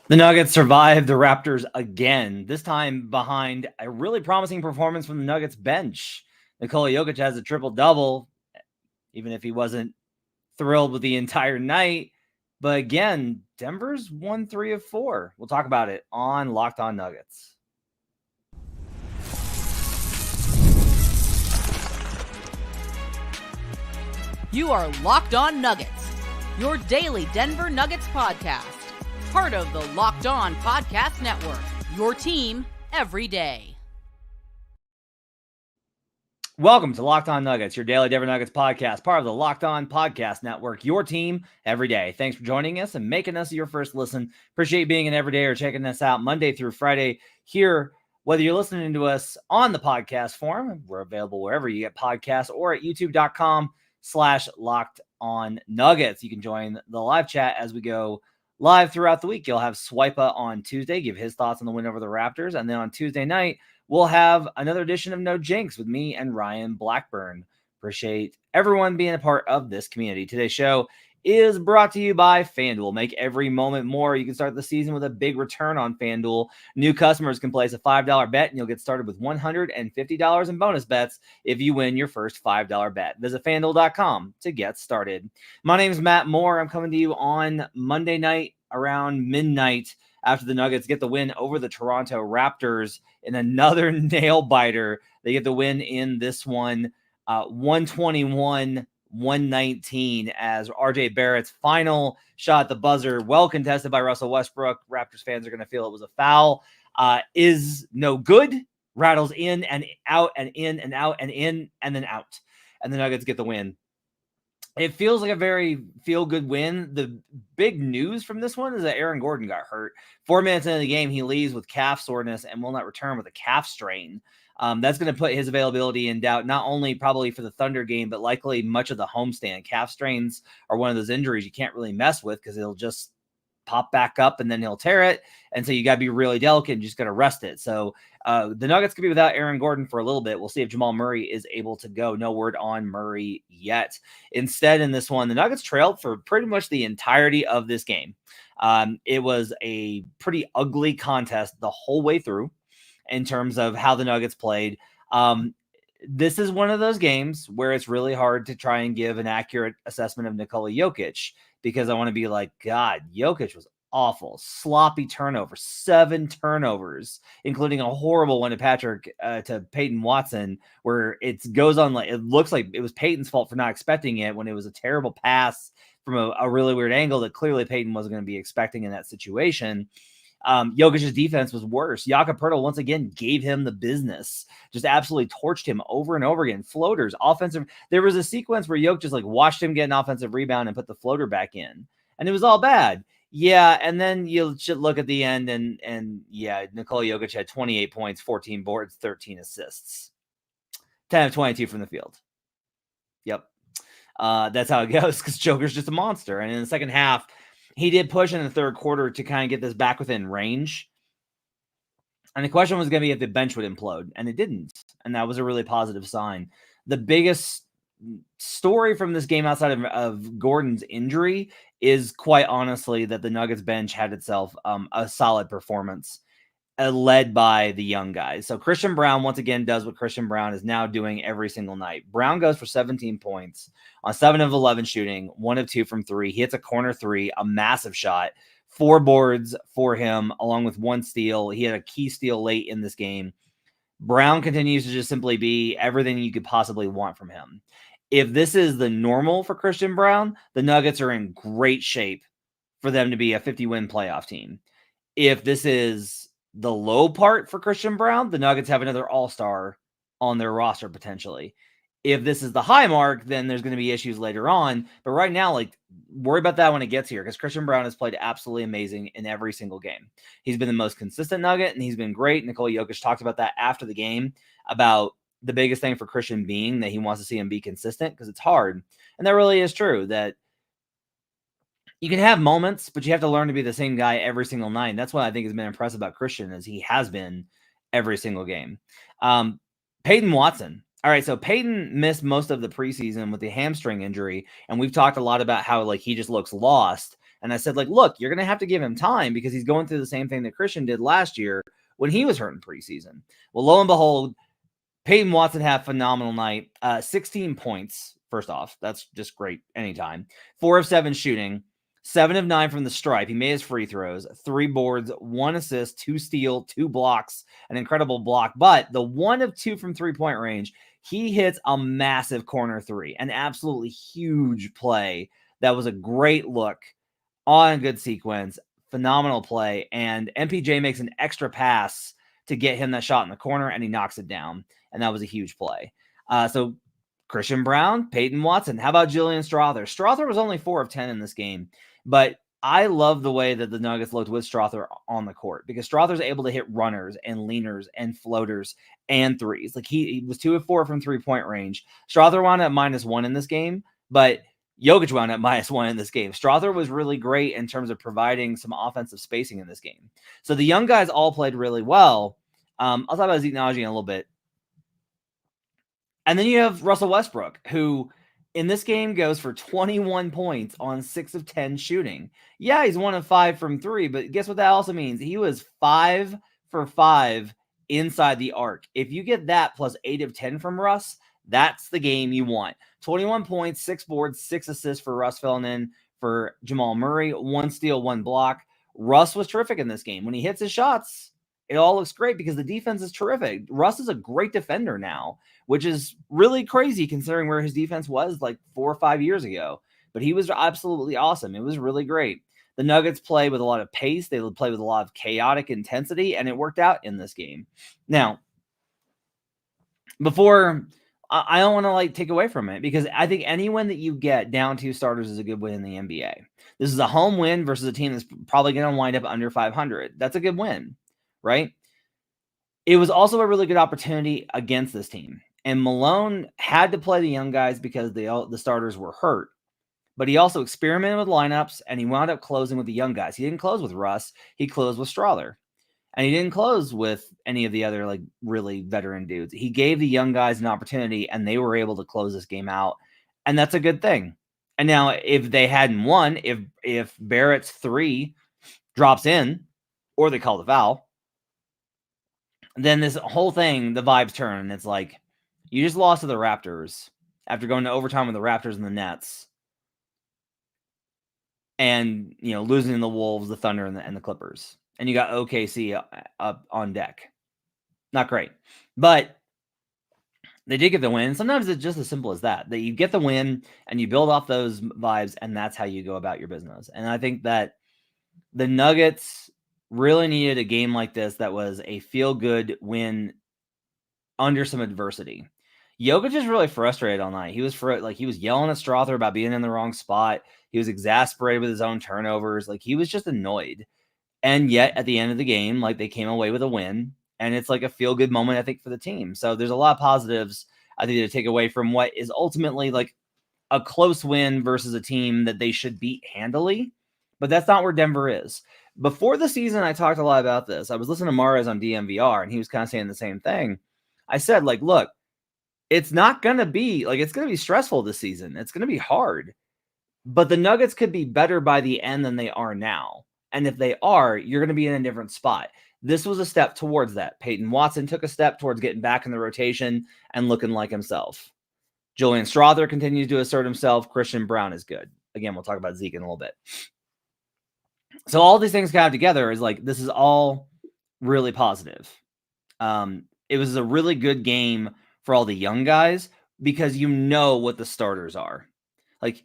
The Nuggets survived the Raptors again, this time behind a really promising performance from the Nuggets bench. Nikola Jokic has a triple-double, even if he wasn't thrilled with the entire night. But again, Denver's won 3 of 4. We'll talk about it on Locked On Nuggets. You are Locked On Nuggets, your daily Denver Nuggets podcast. Part of the Locked On Podcast Network, your team every day. Welcome to Locked On Nuggets, your daily Denver Nuggets podcast, part of the Locked On Podcast Network, your team every day. Thanks for joining us and making us your first listen. Appreciate being an everyday or checking us out Monday through Friday here. Whether you're listening to us on the podcast form, we're available wherever you get podcasts, or at youtube.com/Locked On Nuggets. You can join the live chat as we go live throughout the week. You'll have Swipa on Tuesday, give his thoughts on the win over the Raptors. And then on Tuesday night, we'll have another edition of No Jinx with me and Ryan Blackburn. Appreciate everyone being a part of this community. Today's show is brought to you by FanDuel. Make every moment more. You can start the season with a big return on FanDuel. New customers can place a $5 bet, and you'll get started with $150 in bonus bets if you win your first $5 bet. Visit FanDuel.com to get started. My name is Matt Moore. I'm coming to you on Monday night around midnight after the Nuggets get the win over the Toronto Raptors in another nail biter. They get the win in this one, 121-119, as RJ Barrett's final shot at the buzzer, well contested by Russell Westbrook. Raptors fans are going to feel it was a foul. Is no good. Rattles in and out and in and out and in and then out. And the Nuggets get the win. It feels like a very feel-good win. The big news from this one is that Aaron Gordon got hurt. 4 minutes into the game, he leaves with calf soreness and will not return with a calf strain. That's going to put his availability in doubt, not only probably for the Thunder game, but likely much of the homestand. Calf strains are one of those injuries you can't really mess with because it'll just pop back up and then he'll tear it. And so you got to be really delicate and just got to rest it. So the Nuggets could be without Aaron Gordon for a little bit. We'll see if Jamal Murray is able to go. No word on Murray yet. Instead, in this one, the Nuggets trailed for pretty much the entirety of this game. It was a pretty ugly contest the whole way through in terms of how the Nuggets played. This is one of those games where it's really hard to try and give an accurate assessment of Nikola Jokic, because I want to be like, God, Jokic was awful. Sloppy turnover, 7 turnovers, including a horrible one to Peyton Watson, where it goes on like, it looks like it was Peyton's fault for not expecting it when it was a terrible pass from a really weird angle that clearly Peyton wasn't going to be expecting in that situation. Jokic's defense was worse. Jakob Poeltl once again gave him the business, just absolutely torched him over and over again. Floaters, offensive. There was a sequence where Jokic just like watched him get an offensive rebound and put the floater back in, and it was all bad. Yeah, and then you should look at the end, and yeah, Nikola Jokic had 28 points, 14 boards, 13 assists, 10 of 22 from the field. Yep, that's how it goes because Joker's just a monster. And in the second half, he did push in the third quarter to kind of get this back within range. And the question was going to be if the bench would implode, and it didn't. And that was a really positive sign. The biggest story from this game outside of Gordon's injury is quite honestly that the Nuggets bench had itself a solid performance, led by the young guys. So Christian Braun once again does what Christian Braun is now doing every single night. Braun goes for 17 points on 7 of 11 shooting, 1 of 2 from 3. He hits a corner 3, a massive shot, 4 boards for him, along with 1 steal. He had a key steal late in this game. Braun continues to just simply be everything you could possibly want from him. If this is the normal for Christian Braun, the Nuggets are in great shape for them to be a 50-win playoff team. If this is the low part for Christian Braun, the Nuggets have another all-star on their roster potentially. If this is the high mark, then there's going to be issues later on. But right now, like, worry about that when it gets here, because Christian Braun has played absolutely amazing in every single game. He's been the most consistent Nugget, and he's been great. Nikola Jokic talked about that after the game, about the biggest thing for Christian being that he wants to see him be consistent, because it's hard. And that really is true, that you can have moments, but you have to learn to be the same guy every single night. And that's what I think has been impressive about Christian, is he has been every single game. Peyton Watson. All right, so Peyton missed most of the preseason with the hamstring injury, and we've talked a lot about how like he just looks lost. And I said, like, look, you're going to have to give him time because he's going through the same thing that Christian did last year when he was hurt in preseason. Well, lo and behold, Peyton Watson had a phenomenal night. 16 points, first off. That's just great anytime. 4 of 7 shooting. 7 of 9 from the stripe. He made his free throws. 3 boards, 1 assist, 2 steal, 2 blocks. An incredible block. But the 1 of 2 from three-point range, he hits a massive corner three. An absolutely huge play. That was a great look on a good sequence. Phenomenal play. And MPJ makes an extra pass to get him that shot in the corner, and he knocks it down. And that was a huge play. So Christian Braun, Peyton Watson. How about Julian Strawther? Strawther was only 4 of 10 in this game, but I love the way that the Nuggets looked with Strawther on the court because Strawther's able to hit runners and leaners and floaters and threes. Like he was 2 of 4 from 3-point range. Strawther wound up -1 in this game, but Jokic wound up -1 in this game. Strawther was really great in terms of providing some offensive spacing in this game. So the young guys all played really well. I'll talk about Zeke Nnaji in a little bit. And then you have Russell Westbrook, who in this game goes for 21 points on 6 of 10 shooting. Yeah, he's 1 of 5 from 3, but guess what that also means? He was 5 for 5 inside the arc. If you get that plus 8 of 10 from Russ, that's the game you want. 21 points, 6 boards, 6 assists for Russ filling in for Jamal Murray, 1 steal, 1 block. Russ was terrific in this game. When he hits his shots, it all looks great because the defense is terrific. Russ is a great defender now, which is really crazy considering where his defense was like 4 or 5 years ago. But he was absolutely awesome. It was really great. The Nuggets play with a lot of pace. They play with a lot of chaotic intensity, and it worked out in this game. Now, before I don't want to like take away from it because I think anyone that you get down 2 starters is a good win in the NBA. This is a home win versus a team that's probably going to wind up under 500. That's a good win, right? It was also a really good opportunity against this team. And Malone had to play the young guys because the starters were hurt. But he also experimented with lineups, and he wound up closing with the young guys. He didn't close with Russ. He closed with Strawther. And he didn't close with any of the other like really veteran dudes. He gave the young guys an opportunity, and they were able to close this game out. And that's a good thing. And now if they hadn't won, if Barrett's 3 drops in, or they call the foul, then this whole thing, the vibes turn, and it's like, you just lost to the Raptors after going to overtime with the Raptors and the Nets. And, losing to the Wolves, the Thunder, and the Clippers. And you got OKC up on deck. Not great. But they did get the win. Sometimes it's just as simple as that you get the win and you build off those vibes, and that's how you go about your business. And I think that the Nuggets really needed a game like this that was a feel-good win under some adversity. Jokic is really frustrated all night. He was yelling at Strawther about being in the wrong spot. He was exasperated with his own turnovers. Like, he was just annoyed. And yet, at the end of the game, like, they came away with a win. And it's like a feel-good moment, I think, for the team. So there's a lot of positives, I think, to take away from what is ultimately like a close win versus a team that they should beat handily. But that's not where Denver is. Before the season, I talked a lot about this. I was listening to Mahrez on DMVR, and he was kind of saying the same thing. I said, like, look, it's not going to be, like, it's going to be stressful this season. It's going to be hard. But the Nuggets could be better by the end than they are now. And if they are, you're going to be in a different spot. This was a step towards that. Peyton Watson took a step towards getting back in the rotation and looking like himself. Julian Strawther continues to assert himself. Christian Braun is good. Again, we'll talk about Zeke in a little bit. So all these things kind of together is like, this is all really positive. It was a really good game for all the young guys because you know what the starters are. Like,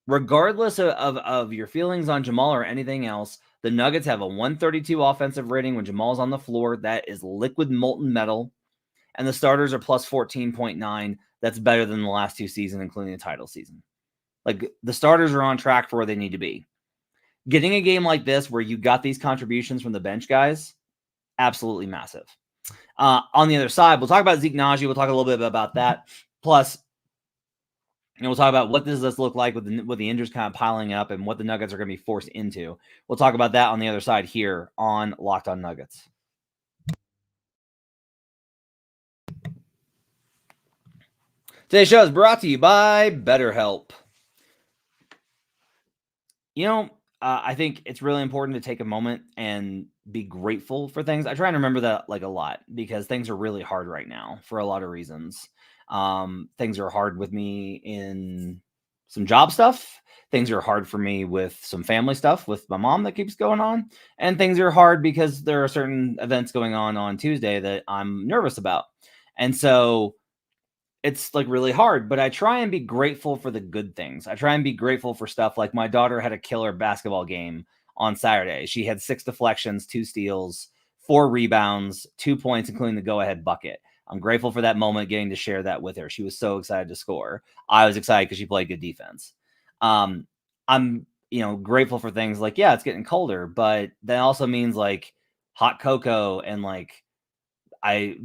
regardless of your feelings on Jamal or anything else, the Nuggets have a 132 offensive rating when Jamal's on the floor. That is liquid molten metal. And the starters are plus 14.9. That's better than the last 2 seasons, including the title season. Like, the starters are on track for where they need to be. Getting a game like this where you got these contributions from the bench guys, absolutely massive. On the other side, we'll talk about Zeke Nnaji. We'll talk a little bit about that. Plus, we'll talk about what does this look like with the injuries kind of piling up and what the Nuggets are going to be forced into. We'll talk about that on the other side here on Locked On Nuggets. Today's show is brought to you by BetterHelp. I think it's really important to take a moment and be grateful for things. I try and remember that like a lot because things are really hard right now for a lot of reasons. Things are hard with me in some job stuff. Things are hard for me with some family stuff with my mom that keeps going on. And things are hard because there are certain events going on Tuesday that I'm nervous about. And so it's like really hard, but I try and be grateful for the good things. I try and be grateful for stuff like my daughter had a killer basketball game on Saturday. She had 6 deflections, 2 steals, 4 rebounds, 2 points, including the go-ahead bucket. I'm grateful for that moment, getting to share that with her. She was so excited to score. I was excited because she played good defense. I'm, grateful for things like, yeah, it's getting colder, but that also means like hot cocoa and like I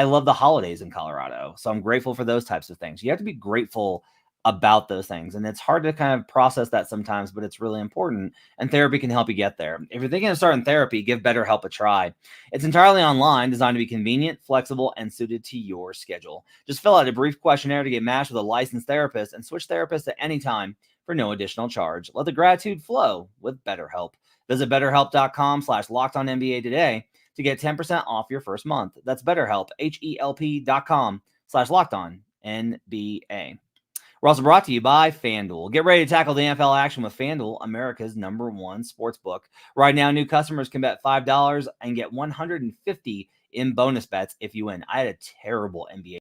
love the holidays in Colorado, so I'm grateful for those types of things. You have to be grateful about those things, and it's hard to kind of process that sometimes, but it's really important, and therapy can help you get there. If you're thinking of starting therapy, give BetterHelp a try. It's entirely online, designed to be convenient, flexible, and suited to your schedule. Just fill out a brief questionnaire to get matched with a licensed therapist and switch therapists at any time for no additional charge. Let the gratitude flow with BetterHelp. Visit BetterHelp.com/LockedOnNBA today to get 10% off your first month. That's BetterHelp, HELP.com/LockedOnNBA. We're also brought to you by FanDuel. Get ready to tackle the NFL action with FanDuel, America's #1 sportsbook. Right now, new customers can bet $5 and get $150 in bonus bets if you win. I had a terrible NBA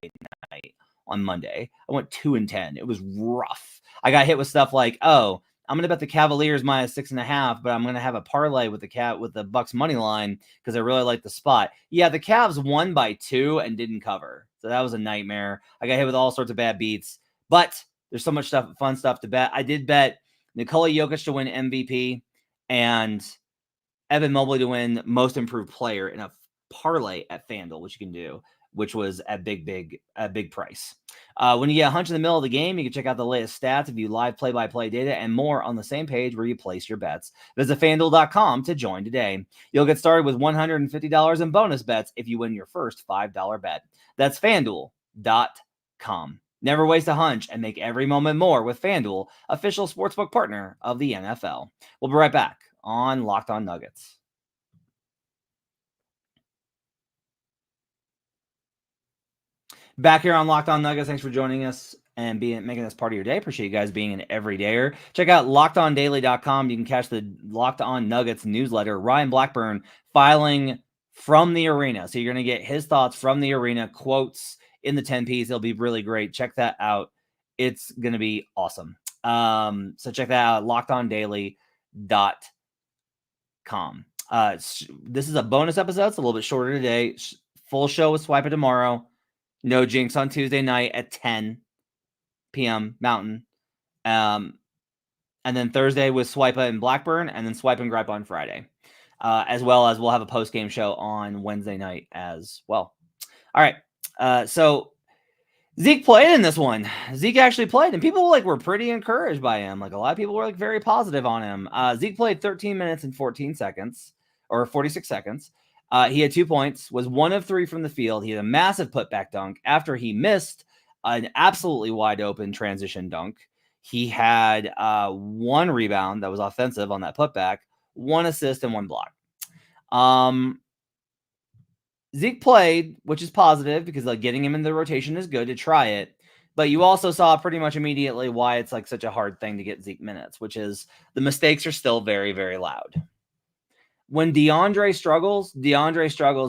night on Monday. I went 2-10. It was rough. I got hit with stuff like, I'm going to bet the Cavaliers -6.5, but I'm going to have a parlay with the Bucks money line because I really like the spot. Yeah, the Cavs won by 2 and didn't cover. So that was a nightmare. I got hit with all sorts of bad beats, but there's so much fun stuff to bet. I did bet Nikola Jokic to win MVP and Evan Mobley to win most improved player in a parlay at FanDuel, which you can do, which was a big price. When you get a hunch in the middle of the game, you can check out the latest stats, view live play-by-play data, and more on the same page where you place your bets. Visit FanDuel.com to join today. You'll get started with $150 in bonus bets if you win your first $5 bet. That's FanDuel.com. Never waste a hunch and make every moment more with FanDuel, official sportsbook partner of the NFL. We'll be right back on Locked On Nuggets. Back here on Locked On Nuggets. Thanks for joining us and making this part of your day. Appreciate you guys being an everydayer. Check out LockedOnDaily.com. You can catch the Locked On Nuggets newsletter. Ryan Blackburn filing from the arena. So you're going to get his thoughts from the arena, quotes in the 10-piece. It'll be really great. Check that out. It's going to be awesome. So check that out, LockedOnDaily.com. This is a bonus episode. It's a little bit shorter today. Full show with Swipe It tomorrow. No Jinx on Tuesday night at 10 p.m. Mountain. And then Thursday with Swipe It and Blackburn, and then Swipe and Gripe on Friday. As well as we'll have a post-game show on Wednesday night as well. All right. So Zeke played in this one. Zeke actually played, and people were pretty encouraged by him. Like a lot of people were very positive on him. Zeke played 13 minutes and 14 seconds, or 46 seconds. He had 2 points, was 1 of 3 from the field. He had a massive putback dunk after he missed an absolutely wide open transition dunk. He had 1 rebound that was offensive on that putback, 1 assist and 1 block. Zeke played, which is positive because getting him in the rotation is good to try it. But you also saw pretty much immediately why it's such a hard thing to get Zeke minutes, which is the mistakes are still very, very loud. When DeAndre struggles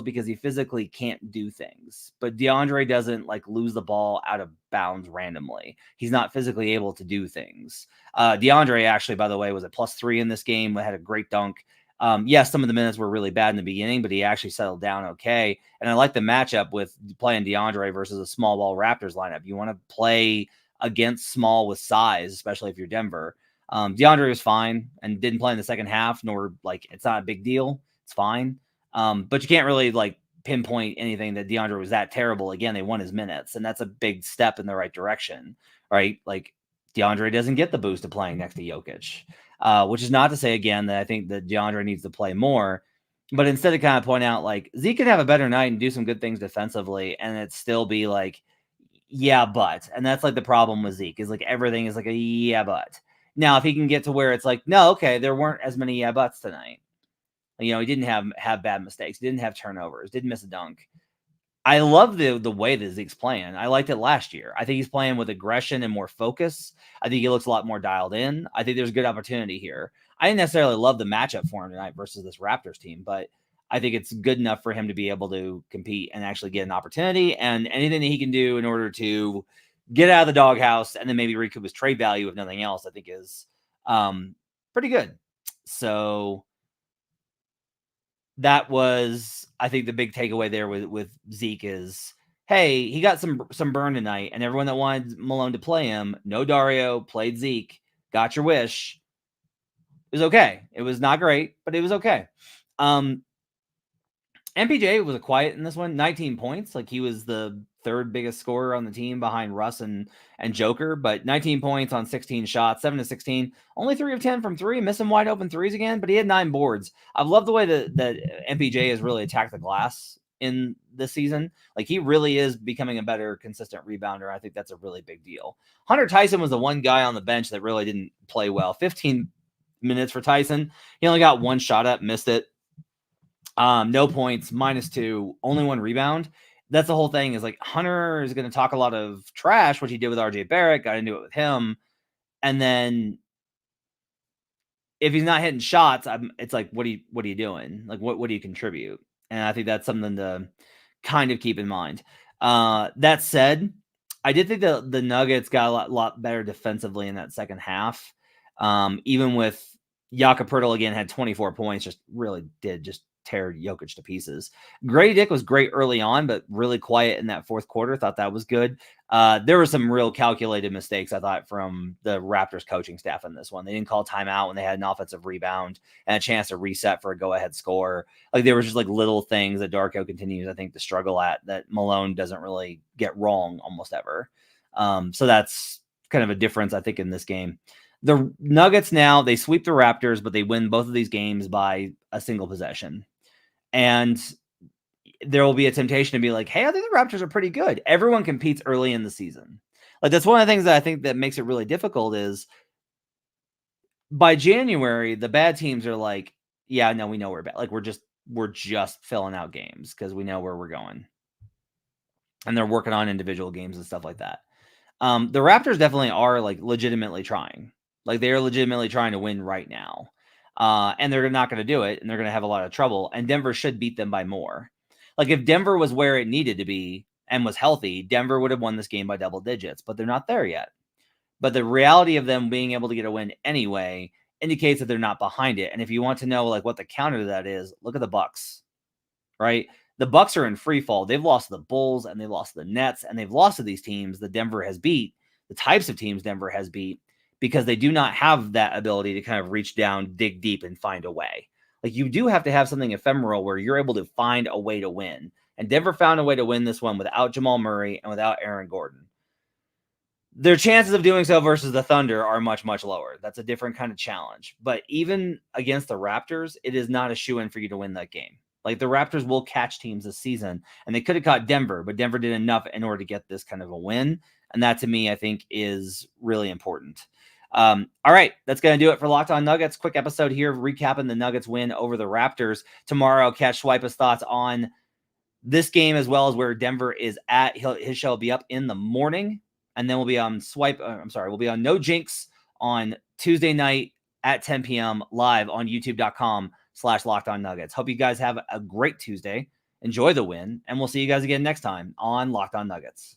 because he physically can't do things. But DeAndre doesn't lose the ball out of bounds randomly. He's not physically able to do things. DeAndre actually, by the way, was at +3 in this game. Had a great dunk. Yes, some of the minutes were really bad in the beginning, but he actually settled down okay. And I like the matchup with playing DeAndre versus a small ball Raptors lineup. You want to play against small with size, especially if you're Denver. DeAndre was fine and didn't play in the second half, nor it's not a big deal. It's fine. But you can't really pinpoint anything that DeAndre was that terrible. Again, they won his minutes, and that's a big step in the right direction, right? DeAndre doesn't get the boost of playing next to Jokic, which is not to say again that I think that DeAndre needs to play more, but instead of kind of point out Zeke can have a better night and do some good things defensively, and it still be yeah, but, and that's the problem with Zeke is everything is a yeah, but. Now, if he can get to where it's like, no, okay, there weren't as many yeah buts tonight. You know, he didn't have bad mistakes. He didn't have turnovers. Didn't miss a dunk. I love the way that Zeke's playing. I liked it last year. I think he's playing with aggression and more focus. I think he looks a lot more dialed in. I think there's good opportunity here. I didn't necessarily love the matchup for him tonight versus this Raptors team, but I think it's good enough for him to be able to compete and actually get an opportunity, and anything that he can do in order to get out of the doghouse and then maybe recoup his trade value, if nothing else, I think is pretty good. So that was, I think, the big takeaway there with Zeke is, hey, he got some burn tonight, and everyone that wanted Malone to play him, no Dario, played Zeke, got your wish. It was okay. It was not great, but it was okay. MPJ was quiet in this one, 19 points. Like, he was the third biggest scorer on the team behind Russ and Joker, but 19 points on 16 shots, 7 to 16, only 3 of 10 from 3, missing wide open threes again, but he had 9 boards. I've loved the way that MPJ has really attacked the glass in this season. Like, he really is becoming a better consistent rebounder. I think that's a really big deal. Hunter Tyson was the one guy on the bench that really didn't play well. 15 minutes for Tyson. He only got 1 shot up, missed it. No points, -2, only 1 rebound. That's the whole thing, is like, Hunter is going to talk a lot of trash, which he did with RJ Barrett, got into it with him. And then if he's not hitting shots, it's like, what are you doing? Like, what do you contribute? And I think that's something to kind of keep in mind. That said, I did think the Nuggets got a lot better defensively in that second half. Even with Jakob Poeltl again had 24 points, just really did just tear Jokic to pieces. Grady Dick was great early on, but really quiet in that fourth quarter. Thought that was good. There were some real calculated mistakes, I thought, from the Raptors coaching staff in this one. They didn't call timeout when they had an offensive rebound and a chance to reset for a go-ahead score. Like, there was just like little things that Darko continues, I think, to struggle at, that Malone doesn't really get wrong almost ever. So that's kind of a difference, I think, in this game. The Nuggets now, they sweep the Raptors, but they win both of these games by a single possession. And there will be a temptation to be like, hey, I think the Raptors are pretty good. Everyone competes early in the season. Like, that's one of the things that I think that makes it really difficult, is by January, the bad teams are like, yeah, no, we know we're bad. Like, we're just filling out games because we know where we're going. And they're working on individual games and stuff like that. The Raptors definitely are, like, legitimately trying. Like, they are legitimately trying to win right now. And they're not going to do it, and they're going to have a lot of trouble, and Denver should beat them by more. Like, if Denver was where it needed to be and was healthy, Denver would have won this game by double digits, but they're not there yet. But the reality of them being able to get a win anyway indicates that they're not behind it. And if you want to know, like, what the counter to that is, look at the Bucks, right? The Bucks are in free fall. They've lost to the Bulls, and they've lost to the Nets, and they've lost to these teams that Denver has beat, the types of teams Denver has beat, because they do not have that ability to kind of reach down, dig deep, and find a way. Like, you do have to have something ephemeral where you're able to find a way to win. And Denver found a way to win this one without Jamal Murray and without Aaron Gordon. Their chances of doing so versus the Thunder are much, much lower. That's a different kind of challenge. But even against the Raptors, it is not a shoo-in for you to win that game. Like, the Raptors will catch teams this season, and they could have caught Denver, but Denver did enough in order to get this kind of a win. And that, to me, I think, is really important. All right, that's going to do it for Locked On Nuggets. Quick episode here recapping the Nuggets win over the Raptors. Tomorrow, catch Swipa's thoughts on this game as well as where Denver is at. His show will be up in the morning, and then we'll be on we'll be on No Jinx on Tuesday night at 10 p.m. live on youtube.com/LockedOnNuggets. Hope you guys have a great Tuesday. Enjoy the win, and we'll see you guys again next time on Locked On Nuggets.